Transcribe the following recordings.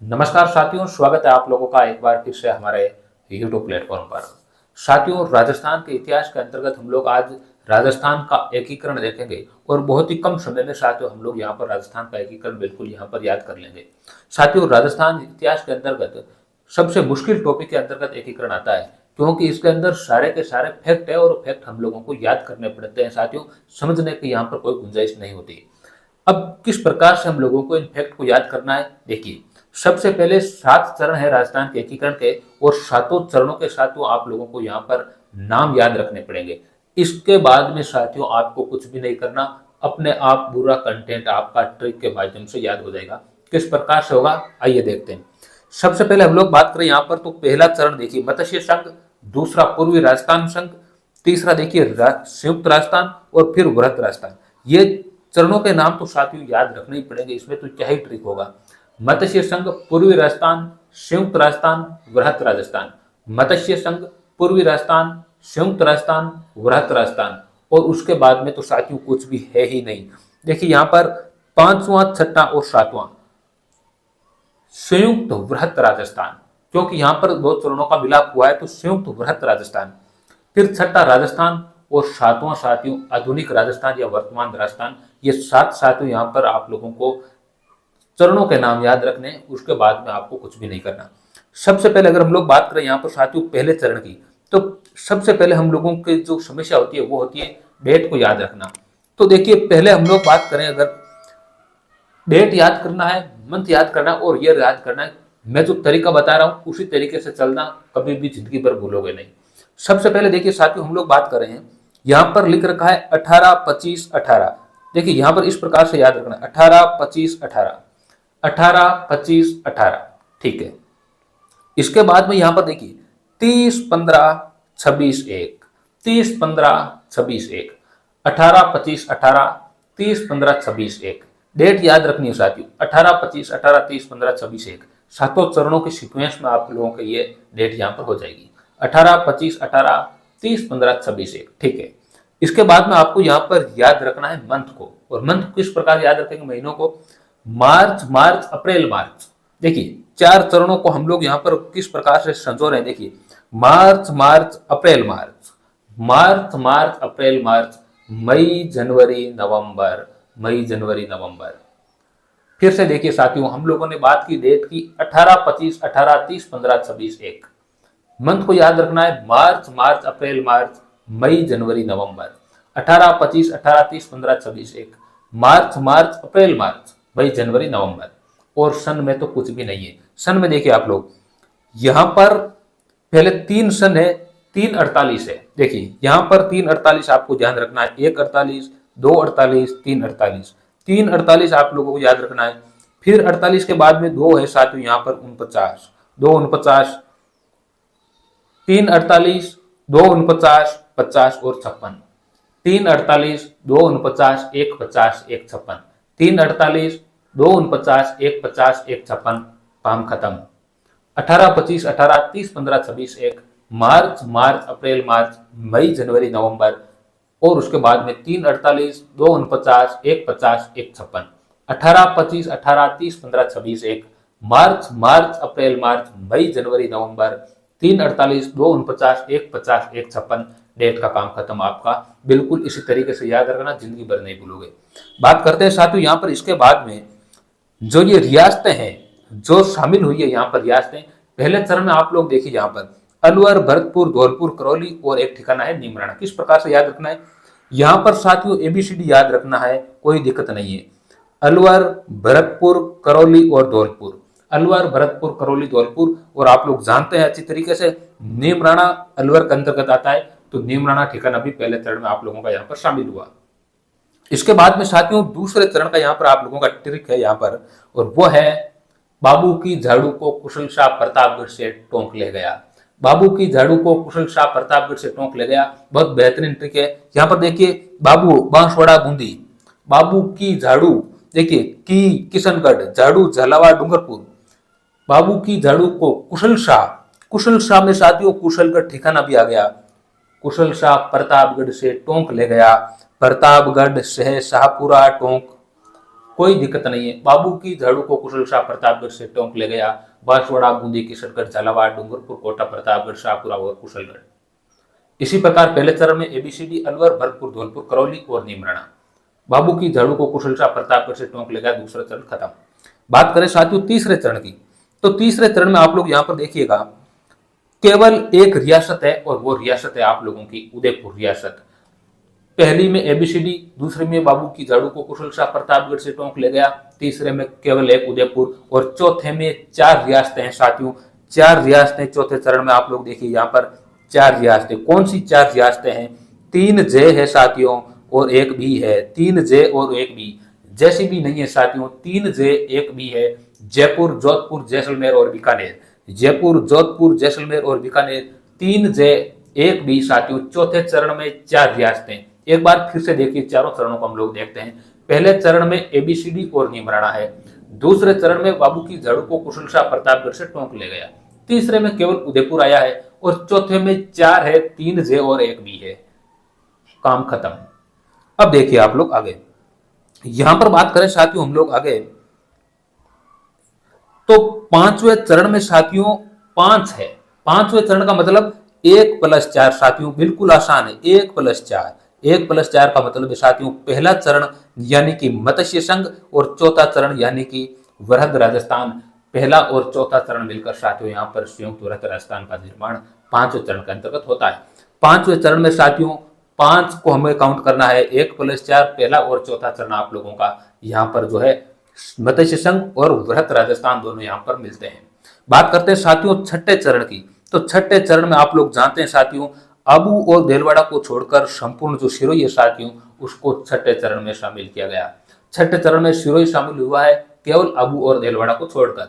नमस्कार साथियों, स्वागत है आप लोगों का एक बार फिर से हमारे YouTube प्लेटफॉर्म पर। साथियों, राजस्थान के इतिहास के अंतर्गत हम लोग आज राजस्थान का एकीकरण देखेंगे और बहुत ही कम समय में साथियों हम लोग यहाँ पर राजस्थान का एकीकरण बिल्कुल यहाँ पर याद कर लेंगे। साथियों, राजस्थान इतिहास के अंतर्गत सबसे मुश्किल टॉपिक के अंतर्गत एकीकरण आता है, क्योंकि इसके अंदर सारे के सारे फैक्ट है और फैक्ट हम लोगों को याद करने पड़ते हैं साथियों, समझने की यहाँ पर कोई गुंजाइश नहीं होती। अब किस प्रकार से हम लोगों को इन फैक्ट को याद करना है, देखिए। सबसे पहले 7 चरण है राजस्थान के एकीकरण के, और 7 चरणों के साथियों आप लोगों को यहाँ पर नाम याद रखने पड़ेंगे। इसके बाद में साथियों आपको कुछ भी नहीं करना, अपने आप पूरा कंटेंट आपका ट्रिक के माध्यम से याद हो जाएगा। किस प्रकार से होगा आइए देखते हैं। सबसे पहले हम लोग बात करें यहाँ पर, तो पहला चरण देखिए मत्स्य संघ, दूसरा पूर्वी राजस्थान संघ, तीसरा देखिए संयुक्त राजस्थान और फिर वृहत राजस्थान। ये चरणों के नाम तो साथियों याद रखने ही पड़ेंगे, इसमें तो क्या ही ट्रिक होगा। मत्स्य संघ, पूर्वी राजस्थान, संयुक्त राजस्थान, वृहत राजस्थान। मत्स्य संघ, पूर्वी राजस्थान, संयुक्त राजस्थान, वृहत राजस्थान, और उसके बाद में तो साथियों कुछ भी है ही नहीं। देखिए यहाँ पर 5वां, 6वां और 7वां संयुक्त वृहत राजस्थान, क्योंकि यहाँ पर 2 चरणों का मिलाप हुआ है तो संयुक्त वृहत राजस्थान। फिर 6वां राजस्थान और 7वां साथियों आधुनिक राजस्थान या वर्तमान राजस्थान। ये 7 साथियों यहाँ पर आप लोगों को चरणों के नाम याद रखने, उसके बाद में आपको कुछ भी नहीं करना। सबसे पहले अगर हम लोग बात करें यहाँ पर साथियों पहले चरण की, तो सबसे पहले हम लोगों की जो समस्या होती है वो होती है डेट को याद रखना। तो देखिए पहले हम लोग बात करें, अगर डेट याद करना है, मंथ याद करना है और ईयर याद करना है, मैं जो तरीका बता रहा हूं उसी तरीके से चलना, कभी भी जिंदगी भर भूलोगे नहीं। सबसे पहले देखिए साथियों हम लोग बात कर रहे हैं, यहां पर लिख रखा है 18, 25, 18। देखिए यहां पर इस प्रकार से याद रखना 18, 25, 18, 18, 25, 18, ठीक है। इसके बाद में यहां पर देखिए 30, 15, 26, 1, 30, 15, 26, 1, 18, 25, 18, 30, 15, 26, 1। डेट याद रखनी है साथियों, 18, 25, 18, 30, 15, 26, 1। 7 चरणों के सीक्वेंस में आप लोगों के ये डेट यहाँ पर हो जाएगी, 18, 25, 18, 30, 15, 26, 1, ठीक है। इसके बाद में आपको यहाँ पर याद रखना है मंथ को, और मंथ किस प्रकार याद रखेंगे, महीनों को। मार्च, मार्च, अप्रैल, मार्च। देखिए 4 चरणों को हम लोग यहाँ पर किस प्रकार से संजो रहे हैं, देखिए मार्च, मार्च, अप्रैल, मार्च, मार्च, मार्च, अप्रैल, मार्च, मई, जनवरी, नवंबर, मई, जनवरी, नवंबर। फिर से देखिए साथियों हम लोगों ने बात की डेट की 18, 25, 18, 30, 15, 26, 1। मंथ को याद रखना है मार्च, मार्च, अप्रैल, मार्च, मई, जनवरी, नवंबर, 18, 25, 18, 30, 15, 26, 1। मार्च, मार्च, अप्रैल, मार्च, मई, जनवरी, नवंबर। और सन में तो कुछ भी नहीं है। सन में देखिए आप लोग यहां पर पहले 3 सन है, 348 है। देखिए यहां पर 348 आपको ध्यान रखना है, 148, 248, 348, 348 आप लोगों को याद रखना है। फिर 48 के बाद में 2 है साथियों यहाँ पर 49, 249, 348, 249, 50 और 56, 348, 249, 150, 156, 348, 249, 150, 156, काम खत्म। 18, 25, 18, 30, 15, 26, 1। मार्च, मार्च, अप्रैल, मार्च, मई, जनवरी, नवंबर, और उसके बाद में 348, 249, 150, 156, 18, 25, 18, 30, 15, 26, 1। मार्च, मार्च, अप्रैल, मार्च, मई, जनवरी, नवंबर, 348, 249, 150, 156। डेट का काम खत्म आपका। बिल्कुल इसी तरीके से याद रखना, जिंदगी भर नहीं भूलोगे। बात करते हैं साथियों यहाँ पर इसके बाद में जो ये रियासतें हैं जो शामिल हुई है, यहाँ पर रियासतें पहले चरण में आप लोग देखिए यहाँ पर अलवर, भरतपुर, धौलपुर, करौली और एक ठिकाना है नीमराना। किस प्रकार से याद रखना है, यहाँ पर साथियों एबीसीडी याद रखना है, कोई दिक्कत नहीं है। अलवर, भरतपुर, करौली और धौलपुर, अलवर, भरतपुर, करौली, धौलपुर। और आप लोग जानते हैं अच्छी तरीके से नीमराना अलवर के अंतर्गत आता है, तो नीमराना ठिकाना भी पहले चरण में आप लोगों का यहाँ पर शामिल हुआ। इसके बाद में साथियों दूसरे चरण का यहाँ पर आप लोगों का ट्रिक है यहाँ पर, और वो है बाबू की झाड़ू को कुशल शाह प्रतापगढ़ से टोंक ले गया। बाबू की झाड़ू को कुशल शाह प्रतापगढ़ से टोंक ले गया, बहुत बेहतरीन ट्रिक है। यहाँ पर देखिए बाबू बांसवाड़ा बूंदी, बाबू की झाड़ू देखिए की किशनगढ़, झाड़ू झालावाड़ डूंगरपुर। बाबू की झाड़ू को कुशल शाह, कुशल शाह में साथियों कुशलगढ़ ठिकाना भी आ गया। कुशल शाह प्रतापगढ़ से टोंक ले गया, प्रतापगढ़ से शाहपुरा टोंक, कोई दिक्कत नहीं है। बाबू की झाड़ू को कुशल शाह प्रतापगढ़ से टोंक ले गया। बांसवाड़ा, बूंदी, किशनगढ़, झालावाड़, डूंगरपुर, कोटा प्रतापगढ़, शाहपुरा और कुशलगढ़। इसी प्रकार पहले चरण में एबीसीडी अलवर, भरतपुर, धौलपुर, करौली और नीमराना। बाबू की झाड़ू को कुशल शाह प्रतापगढ़ से टोंक ले गया। दूसरा चरण खत्म। बात करें साथियों तीसरे चरण की, तो तीसरे चरण में आप लोग यहां पर देखिएगा केवल एक रियासत है और वो रियासत है आप लोगों की उदयपुर रियासत। पहली में एबीसीडी, दूसरे में बाबू की झाड़ू को कुशल शाह प्रतापगढ़ से टोंक ले गया, तीसरे में केवल एक उदयपुर और चौथे में 4 रियासतें हैं साथियों। 4 रियासतें चौथे चरण में आप लोग देखिए यहाँ पर 4 रियासतें। कौन सी 4 रियासतें हैं? 3 जे है साथियों और एक बी है। 3 जे और एक बी, जैसी भी नहीं है साथियों। 3 जे एक बी है। जयपुर, जोधपुर, जैसलमेर और बीकानेर। जयपुर, जोधपुर, जैसलमेर और बीकानेर। 3 जे एक बी साथियों। चौथे चरण में 4 रियासतें। एक बार फिर से देखिए चारों चरणों को हम लोग देखते हैं। पहले चरण में एबीसीडी और नीमराना है। दूसरे चरण में बाबू की झाड़ू को कुशल शाह प्रतापगढ़ से टोंक ले गया। तीसरे में केवल उदयपुर आया है और चौथे में 4 है, 3 जे और एक बी है। काम खत्म। अब देखिए आप लोग आगे, यहां पर बात करें साथियों हम लोग आगे, तो 5वें चरण में साथियों 5 है। 5वें चरण का मतलब 1+4 साथियों, बिल्कुल आसान है। 1+4, 1+4 का मतलब है साथियों पहला चरण यानी कि मत्स्य संघ और चौथा चरण यानी कि वृहद राजस्थान। पहला और चौथा चरण मिलकर साथियों यहाँ पर संयुक्त वृहद राजस्थान का निर्माण 5वें चरण के अंतर्गत होता है। 5वें चरण में साथियों 5 को हमें काउंट करना है। 1+4 पहला और चौथा चरण आप लोगों का यहाँ पर जो है मत्स्य संघ और वृहद राजस्थान दोनों यहाँ पर मिलते हैं। बात करते हैं साथियों छठे चरण की, तो छठे चरण में आप लोग जानते हैं साथियों आबू और देलवाड़ा को छोड़कर संपूर्ण जो सिरोही है साथियों उसको छठे चरण में शामिल किया गया। छठे चरण में सिरोही शामिल हुआ है केवल आबू और देलवाड़ा को छोड़कर।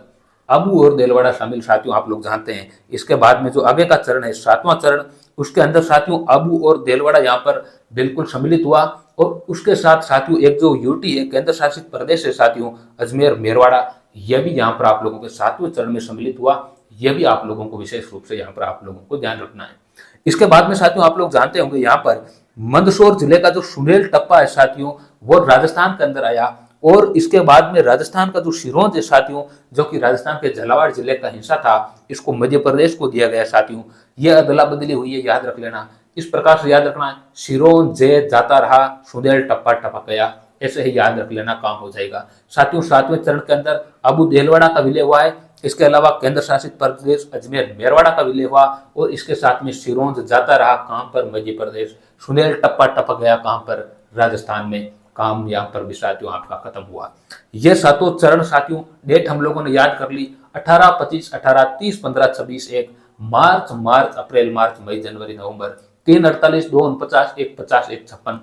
आबू और देलवाड़ा शामिल साथियों आप लोग जानते हैं। इसके बाद में जो आगे का चरण है 7वां चरण, उसके अंदर साथियों आबू और देलवाड़ा यहाँ पर बिल्कुल सम्मिलित हुआ और उसके साथ साथियों एक जो यूटी है केंद्र शासित प्रदेश है साथियों अजमेर मेरवाड़ा, यह भी यहाँ पर आप लोगों के 7वें चरण में सम्मिलित हुआ। यह भी आप लोगों को विशेष रूप से यहाँ पर आप लोगों को ध्यान रखना है। इसके बाद में साथियों आप लोग जानते होंगे यहाँ पर मंदसौर जिले का जो सुनेल टप्पा है साथियों वो राजस्थान के अंदर आया और इसके बाद में राजस्थान का जो सिरोंज है साथियों जो कि राजस्थान के झालावाड़ जिले का हिस्सा था इसको मध्य प्रदेश को दिया गया साथियों। यह अदला बदली हुई है, याद रख लेना। इस प्रकार से याद रखना है, सिरोंज जे जाता रहा, सुनेल टप्पा टपक गया, ऐसे ही याद रख लेना, काम हो जाएगा। साथियों 7वें चरण के अंदर आबू देलवाड़ा का विलय हुआ है। इसके अलावा केंद्र शासित प्रदेश अजमेर मेरवाड़ा का विलय हुआ और इसके साथ में सिरोंज जाता रहा कहां पर? मध्य प्रदेश। सुनेल टप्पा टपक गया कहां पर? राजस्थान में। काम यहाँ पर भी साथियों आपका खत्म हुआ। ये 7 चरण साथियों डेट हम लोगों ने याद कर ली। 18, 25, 18, 30, 15, 26, 1 मार्च, अप्रैल, मार्च, मई, जनवरी, नवंबर, 3, 48, 2, 49, 1, 50, 1, 56,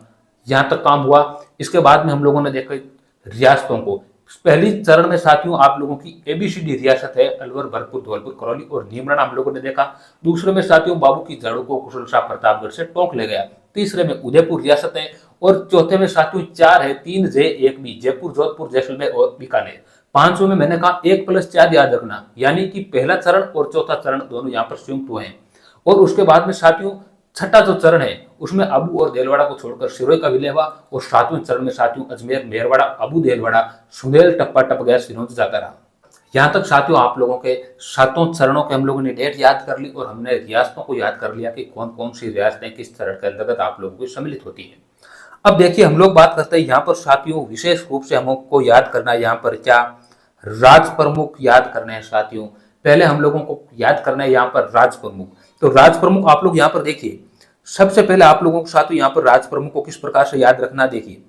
यहां तक काम हुआ। इसके बाद में हम लोगों ने देखा रियासतों को। पहली चरण में साथियों आप लोगों की एबीसीडी रियासत है अलवर, भरतपुर, धौलपुर, करौली और नीमराना हम लोगों ने देखा। दूसरे में साथियों बाबू की झाड़ू को कुशल शाह प्रतापगढ़ से टोंक ले गया। तीसरे में उदयपुर रियासत है और चौथे में साथियों 4 है, 3 जे 1 बी, जयपुर, जोधपुर, जैसलमेर और बीकानेर। 5वें में मैंने कहा 1+4 याद रखना, यानी कि पहला चरण और चौथा चरण दोनों यहाँ पर संयुक्त हुए हैं। और उसके बाद में साथियों छठा जो चरण है उसमें आबू और देलवाड़ा को छोड़कर सिरोही का विलय हुआ और 7वें चरण में साथियों अजमेर मेरवाड़ा, आबू देलवाड़ा, सुनेल टप्पा टप गया, सिरोंज जाता रहा। यहाँ तक साथियों आप लोगों के 7 चरणों के हम लोगों ने डेट याद कर ली और हमने रियासतों को याद कर लिया कि कौन कौन सी रियासतें किस चरण के अंतर्गत आप लोगों को सम्मिलित होती है। अब देखिए हम लोग बात करते हैं यहाँ पर साथियों विशेष रूप से हमको याद करना है यहाँ पर क्या? राज प्रमुख याद करने हैं साथियों। पहले हम लोगों को याद करना है यहाँ पर राज प्रमुख। तो राज प्रमुख आप लोग यहाँ पर देखिए, सबसे पहले आप लोगों के साथ यहाँ पर राज प्रमुख को किस प्रकार से याद रखना देखिए।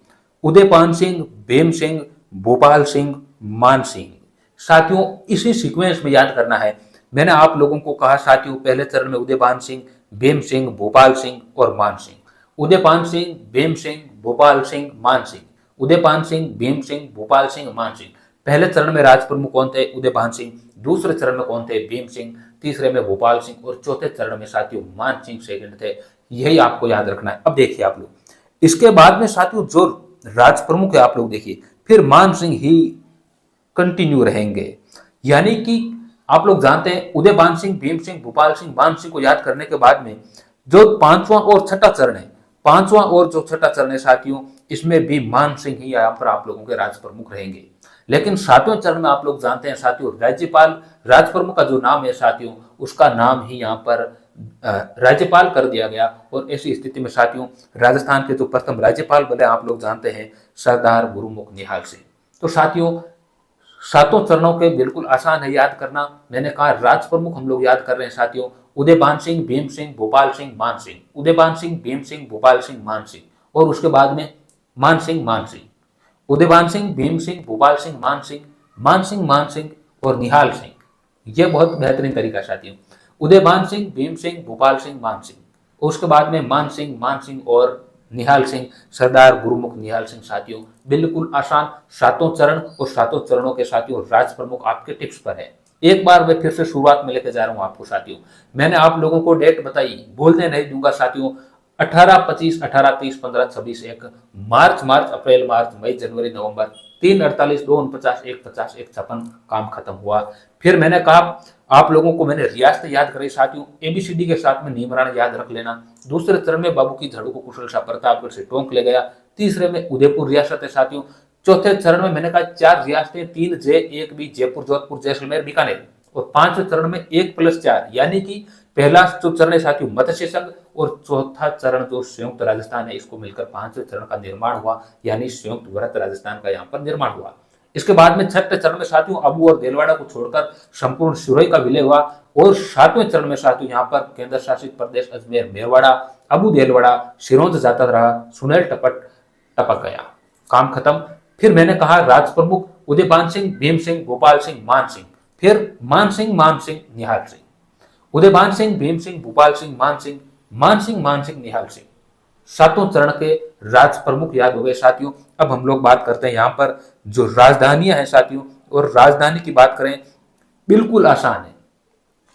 उदयपान सिंह, भीम सिंह, भोपाल सिंह, मान सिंह। साथियों इसी सीक्वेंस में याद करना है। मैंने आप लोगों को कहा साथियों पहले चरण में उदयपान सिंह, भीम सिंह, भोपाल सिंह और मान सिंह। उदयपान सिंह, भीम सिंह, भोपाल सिंह, मान सिंह। उदयपान सिंह, भीम सिंह, भोपाल सिंह, मान सिंह। पहले चरण में राज प्रमुख कौन थे? उदयपान सिंह। दूसरे चरण में कौन थे? भीम सिंह। तीसरे में भोपाल सिंह और चौथे चरण में साथियों मान सिंह सेकंड थे। यही आपको याद रखना है। अब देखिए आप लोग, इसके बाद में साथियों जो राज प्रमुख है आप लोग देखिए, फिर मान सिंह ही कंटिन्यू रहेंगे। यानी कि आप लोग जानते हैं उदयपान सिंह, भीम सिंह, भोपाल सिंह, मान सिंह को याद करने के बाद में जो 5वां और छठा चरण है, 5वां और जो छठा चरण है साथियों, इसमें भी मान सिंह ही यहाँ पर आप लोगों के राज्य प्रमुख रहेंगे। लेकिन सातवें चरण में आप लोग जानते हैं साथियों, राज्यपाल राज्य प्रमुख का जो नाम है साथियों, उसका नाम ही यहाँ पर राज्यपाल कर दिया गया। और ऐसी स्थिति में साथियों, राजस्थान के जो प्रथम राज्यपाल बने आप लोग जानते हैं, सरदार गुरुमुख निहाल सिंह। तो साथियों, सातों चरणों के बिल्कुल आसान है याद करना। मैंने कहा राज्य प्रमुख हम लोग याद कर रहे हैं साथियों, उदयभान सिंह, भीम सिंह, भोपाल सिंह, मान सिंह। उदयभान सिंह, भीम सिंह, भोपाल सिंह, मान सिंह, और उसके बाद में मान सिंह, मान सिंह। उदयभान सिंह, भीम सिंह, भोपाल सिंह, मान सिंह, मान सिंह, मान सिंह और निहाल सिंह। यह बहुत बेहतरीन तरीका साथियों, उदयभान सिंह, भीम सिंह, भोपाल सिंह, मान सिंह, उसके बाद में मान सिंह और निहाल सिंह, सरदार गुरुमुख निहाल सिंह। साथियों बिल्कुल आसान, सातों चरण और सातों चरणों के साथियों राज्य प्रमुख आपके टिप्स पर है। एक बार मैं फिर से शुरुआत में लेकर जा रहा हूं आपको साथियों। मैंने आप लोगों को डेट बताई, भूलने नहीं दूंगा साथियों, 18, 25, 18, 30, 15, 26, 1 मार्च, अप्रैल, मार्च, मई, जनवरी, नवंबर, 3, 48, 2, 49, 1, 50, 1, 56 काम खत्म हुआ। फिर मैंने कहा आप लोगों को, मैंने रियासत याद कराई साथियों, एबीसीडी के साथ में नियमरान याद रख लेना। दूसरे चरण में बाबू की झाड़ू को कुशल शाह प्रतापगढ़ से टोंक ले गया। तीसरे में उदयपुर रियासत है साथियों। चौथे चरण में मैंने कहा 4 रियासतें, 3 जय, 1 बी, जयपुर, जोधपुर, जैसलमेर, बीकानेर। और पांचवें चरण में 1+4, यानी कि पहला जो चरण है साथियों मत्स्य संघ, और चौथा चरण जो संयुक्त राजस्थान है, इसको मिलकर पांचवें चरण का निर्माण हुआ, यानी संयुक्त वृहत राजस्थान का यहाँ पर निर्माण हुआ। इसके बाद में छठे चरण में साथियों अबू और देलवाड़ा को छोड़कर संपूर्ण सिरोही का विलय हुआ। और सातवें चरण में साथियों यहाँ पर केंद्र शासित प्रदेश अजमेर, मेरवाड़ा, अबू देलवाड़ा, सिरोंज जाता रहा, सुनेल टपक गया, काम खत्म। फिर मैंने कहा राज्य प्रमुख उदयभान सिंह, भीम सिंह, भोपाल सिंह, मान सिंह, फिर मान सिंह, निहाल सिंह। उदयभान सिंह, भीम सिंह, भोपाल सिंह, मान सिंह, निहाल सिंह। सातों चरण के राज्य प्रमुख याद हो गए साथियों। अब हम लोग बात करते हैं यहाँ पर जो राजधानियां हैं साथियों, और राजधानी की बात करें बिल्कुल आसान है,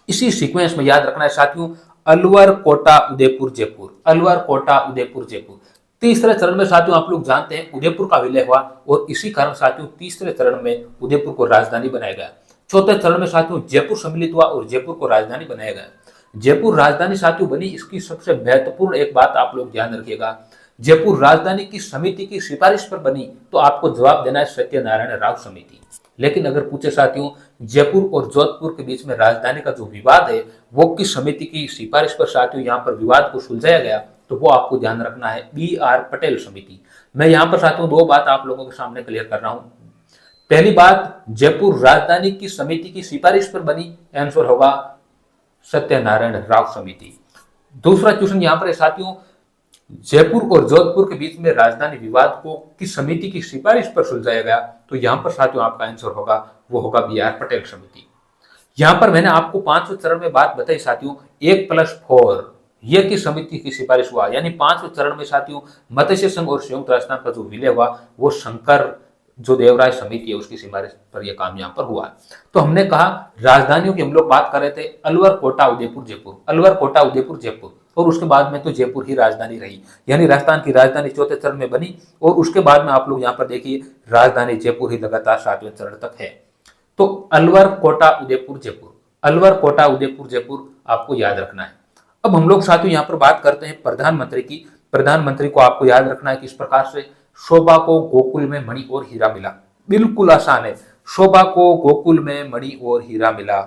इसी सीक्वेंस में याद रखना है साथियों, अलवर, कोटा, उदयपुर, जयपुर, अलवर, कोटा, उदयपुर, जयपुर। तीसरे चरण में साथियों आप लोग जानते हैं उदयपुर का विलय हुआ, और इसी कारण साथियों तीसरे चरण में उदयपुर को राजधानी बनाया गया। चौथे चरण में साथियों जयपुर सम्मिलित हुआ और जयपुर को राजधानी बनाया गया। जयपुर राजधानी साथियों बनी, इसकी सबसे महत्वपूर्ण एक बात आप लोग ध्यान रखिएगा, जयपुर राजधानी की समिति की सिफारिश पर बनी, तो आपको जवाब देना है सत्यनारायण राव समिति। लेकिन अगर पूछे साथियों जयपुर और जोधपुर के बीच में राजधानी का जो विवाद है वो किस समिति की सिफारिश पर साथियों यहाँ पर विवाद को सुलझाया गया, तो वो आपको ध्यान रखना है BR पटेल समिति। मैं यहाँ पर साथियों 2 बात आप लोगों के सामने क्लियर कर रहा हूं। पहली बात, जयपुर राजधानी की समिति की सिफारिश पर बनी, आंसर होगा सत्यनारायण राव समिति। दूसरा क्वेश्चन यहाँ पर है साथियों, जयपुर और जोधपुर के बीच में राजधानी विवाद को किस समिति की सिफारिश पर सुलझाया गया, तो यहाँ पर साथियों आपका आंसर होगा, वो होगा BR पटेल समिति। यहाँ पर मैंने आपको 5वें चरण में बात बताई साथियों, 1+4 ये किस समिति की सिफारिश हुआ, यानी 5वें चरण में साथियों मत्स्य संघ और संयुक्त राजस्थान का जो विलय हुआ वो शंकर जो देवराय समिति है उसकी सिफारिश पर यह काम यहाँ पर हुआ। तो हमने कहा राजधानियों की हम लोग बात कर रहे थे, अलवर, कोटा, उदयपुर, जयपुर, अलवर, कोटा, उदयपुर, जयपुर, और उसके बाद में तो जयपुर ही राजधानी रही, यानी राजस्थान की राजधानी चौथे चरण में बनी। और उसके बाद में आप लोग यहाँ पर देखिए राजधानी जयपुर ही लगातार 7वें चरण तक है। तो अलवर, कोटा, उदयपुर, जयपुर, अलवर, कोटा, उदयपुर, जयपुर आपको याद रखना है। अब हम लोग साथियों यहाँ पर बात करते हैं प्रधानमंत्री की। प्रधानमंत्री को आपको याद रखना है किस प्रकार से, शोभा को गोकुल में मणि और हीरा मिला, बिल्कुल आसान है, शोभा को गोकुल में मणि और हीरा मिला।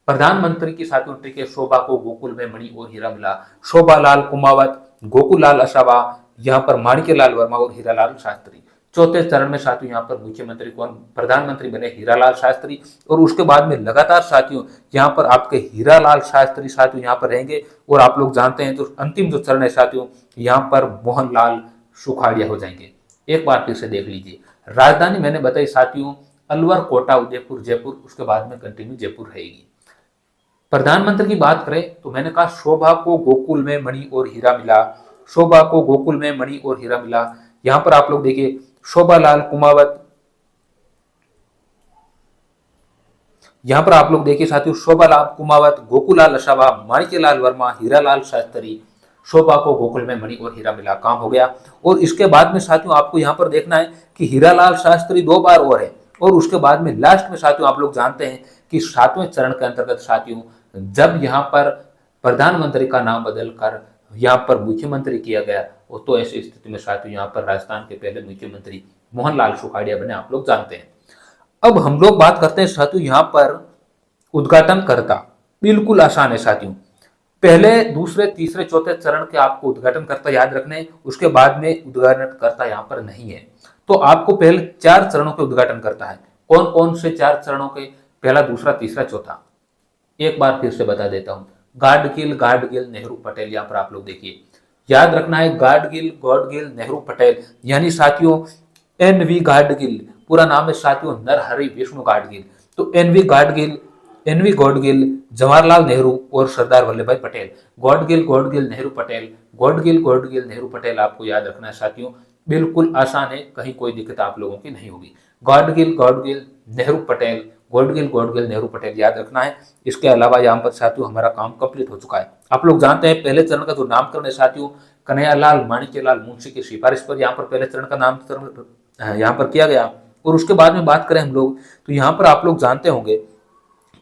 प्रधानमंत्री की साथियों ट्रिक है, शोभा को गोकुल में मणि और हीरा मिला। शोभा लाल कुमावत, गोकुल लाल असावा, यहाँ पर माणिक्य लाल वर्मा और हीरालाल शास्त्री। चौथे चरण में साथियों यहाँ पर मुख्यमंत्री कौन, प्रधानमंत्री बने हीरालाल शास्त्री, और उसके बाद में लगातार साथियों यहाँ पर आपके हीरालाल शास्त्री साथियों यहाँ पर रहेंगे। और आप लोग जानते हैं जो अंतिम जो चरण है साथियों यहाँ पर मोहनलाल सुखाड़िया हो जाएंगे। एक बार फिर से देख लीजिए, राजधानी मैंने बताई साथियों अलवर, कोटा, उदयपुर, जयपुर, उसके बाद में कंटिन्यू जयपुर रहेगी। प्रधानमंत्री की बात करें तो मैंने कहा शोभा को गोकुल में मणि और हीरा मिला, शोभा को गोकुल में मणि और हीरा मिला। यहां पर आप लोग देखिए शोभा लाल कुमावत, यहां पर आप लोग देखिए साथियों शोभा लाल कुमावत, गोकुल लाल असावा, माणिक्य लाल वर्मा, हीरालाल शास्त्री, शोभा को गोकुल में मणि और हीरा मिला, काम हो गया। और इसके बाद में साथियों आपको यहां पर देखना है कि हीरालाल शास्त्री 2 बार और है, और उसके बाद में लास्ट में साथियों आप लोग जानते हैं कि 7वें चरण के अंतर्गत साथियों जब यहाँ पर प्रधानमंत्री का नाम बदलकर यहाँ पर मुख्यमंत्री किया गया, और तो ऐसी स्थिति में साथियों यहाँ पर राजस्थान के पहले मुख्यमंत्री मोहनलाल सुखाड़िया बने, आप लोग जानते हैं। अब हम लोग बात करते हैं साथियों यहाँ पर उद्घाटनकर्ता। बिल्कुल आसान है साथियों, पहले दूसरे तीसरे चौथे चरण के आपको उद्घाटनकर्ता याद रखने हैं, उसके बाद में उद्घाटनकर्ता यहाँ पर नहीं है। तो आपको पहले 4 चरणों के उद्घाटन करता है। कौन कौन से 4 चरणों के? पहला, दूसरा, तीसरा, चौथा। एक बार फिर से बता देता हूं, गाडगिल, नेहरू, पटेल। यहाँ पर आप लोग देखिए, याद रखना है, गाडगिल, नेहरू, पटेल, यानी साथियों एनवी गाडगिल। पूरा नाम है साथियों नरहरि विष्णु गाडगिल। तो एनवी गाडगिल, जवाहरलाल नेहरू और सरदार वल्लभ भाई पटेल। गाडगिल, नेहरू, पटेल, गाडगिल, नेहरू, पटेल आपको याद रखना है साथियों। बिल्कुल आसान है, कहीं कोई दिक्कत आप लोगों की नहीं होगी। गाडगिल, नेहरू, पटेल, गाडगिल, नेहरू, पटेल याद रखना है। इसके अलावा यहाँ पर साथियों हमारा काम कंप्लीट हो चुका है। आप लोग जानते हैं पहले चरण का जो नामकरण है साथियों कन्हैयालाल माणिक्यलाल मुंशी की सिफारिश पर यहाँ पर पहले चरण का नामकरण यहाँ पर किया गया। और उसके बाद में बात करें हम लोग, तो यहाँ पर आप लोग जानते होंगे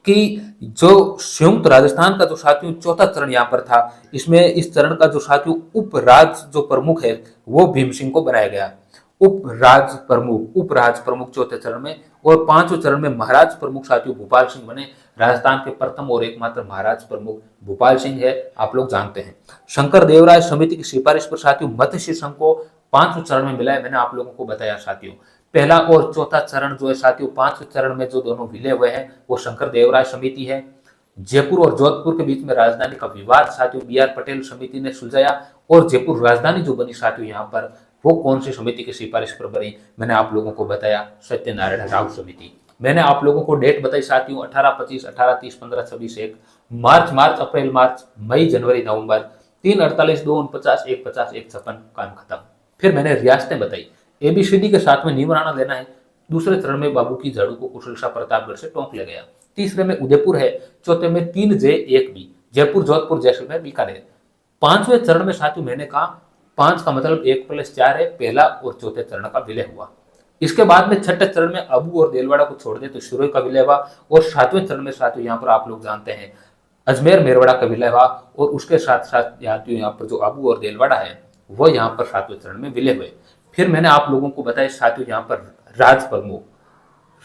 कि जो संयुक्त राजस्थान का जो साथियों चौथा चरण यहाँ पर था, इसमें इस चरण का जो साथियों उपराज जो प्रमुख है वो भीम सिंह को बनाया गया। उपराज प्रमुख चौथे चरण में, और 5वें चरण में महाराज प्रमुख साथियों भोपाल सिंह बने। राजस्थान के प्रथम और एकमात्र महाराज प्रमुख भोपाल सिंह है, आप लोग जानते हैं। शंकर देवराय समिति की सिफारिश पर साथियों मत्स्य संघ को 5वें चरण में मिला है, मैंने आप लोगों को बताया साथियों। पहला और चौथा चरण जो है साथियों 5वें चरण में जो दोनों विलय हुए हैं वो शंकर देवराय समिति है। जयपुर और जोधपुर के बीच में राजधानी का विवाद साथियों बी आर पटेल समिति ने सुलझाया। और जयपुर राजधानी जो बनी साथियों यहाँ पर वो कौन सी समिति की सिफारिश पर बनी, मैंने आप लोगों को बताया सत्यनारायण राव समिति। मैंने आप लोगों को डेट बताई साथियों 18, 25, 18, 30, 15, 26, 1 मार्च, अप्रैल, मार्च, मई, जनवरी, नवंबर, 3, 48, 2, 49, 1, 50, 1, 56 काम खत्म। फिर मैंने रियासतें बताई, ABCD के साथ में निमराना लेना है। दूसरे चरण में बाबू की झाड़ू को कुशल शाह प्रतापगढ़ से टोंक ले गया। तीसरे में उदयपुर है। चौथे में 3J 1B जयपुर, जोधपुर, जैसलमेर, बीकानेर। 5वें चरण में साथियों मैंने कहा 5 का मतलब 1+4 है, पहला और चौथे चरण का विलय हुआ। इसके बाद में छठे चरण में अबू और देलवाड़ा को छोड़ दे तो शिरोई का विलय हुआ। और 7वें चरण में साथियों यहाँ पर आप लोग जानते हैं अजमेर मेरवाड़ा का विलय हुआ। और उसके साथ साथ यहाँ पर जो अबू और देलवाड़ा है वो यहाँ पर 7वें चरण में विलय हुए। फिर मैंने आप लोगों को बताया साथियों यहाँ पर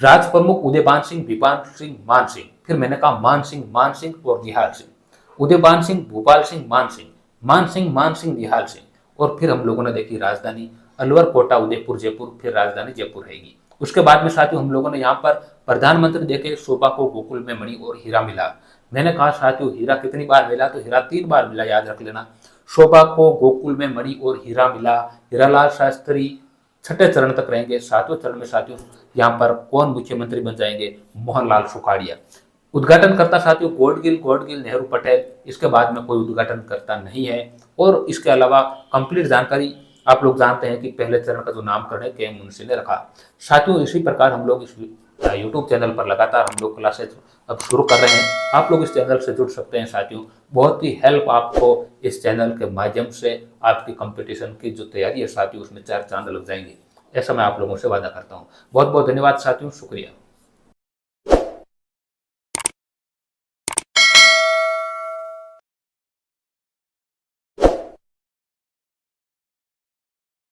राज प्रमुख उदयबान सिंह, विपान सिंह, मान सिंह। फिर मैंने कहा मान सिंह और निहाल सिंह। उदयबान सिंह, भोपाल सिंह, मान सिंह, निहाल सिंह। और फिर हम लोगों ने देखी राजधानी अलवर, कोटा, उदयपुर, जयपुर, फिर राजधानी जयपुर रहेगी। उसके बाद में साथियों हम लोगों ने यहाँ पर प्रधानमंत्री देखे शोभा को गोकुल में मणि और हीरा मिला। मैंने कहा साथियों हीरा कितनी बार मिला, तो हीरा 3 बार मिला, याद रख लेना। शोभा को गोकुल में मणि और हीरा मिला। हीरालाल शास्त्री छठे चरण तक रहेंगे। 7वें चरण में साथियों यहाँ पर कौन मुख्यमंत्री बन जाएंगे, मोहनलाल सुखाड़िया। उद्घाटन करता साथियों गाडगिल, नेहरू, पटेल। इसके बाद में कोई उद्घाटन करता नहीं है। और इसके अलावा कंप्लीट जानकारी आप लोग जानते हैं कि पहले चरण का जो नामकरण है के मुंशी ने रखा। साथियों इसी प्रकार हम लोग इस यूट्यूब चैनल पर लगातार हम लोग क्लासेस अब शुरू कर रहे हैं। आप लोग इस चैनल से जुड़ सकते हैं साथियों। बहुत ही हेल्प आपको इस चैनल के माध्यम से आपकी कंपटीशन की जो तैयारी है साथियों उसमें 4 चांद लग जाएंगे, ऐसा मैं आप लोगों से वादा करता हूँ। बहुत बहुत धन्यवाद साथियों, शुक्रिया।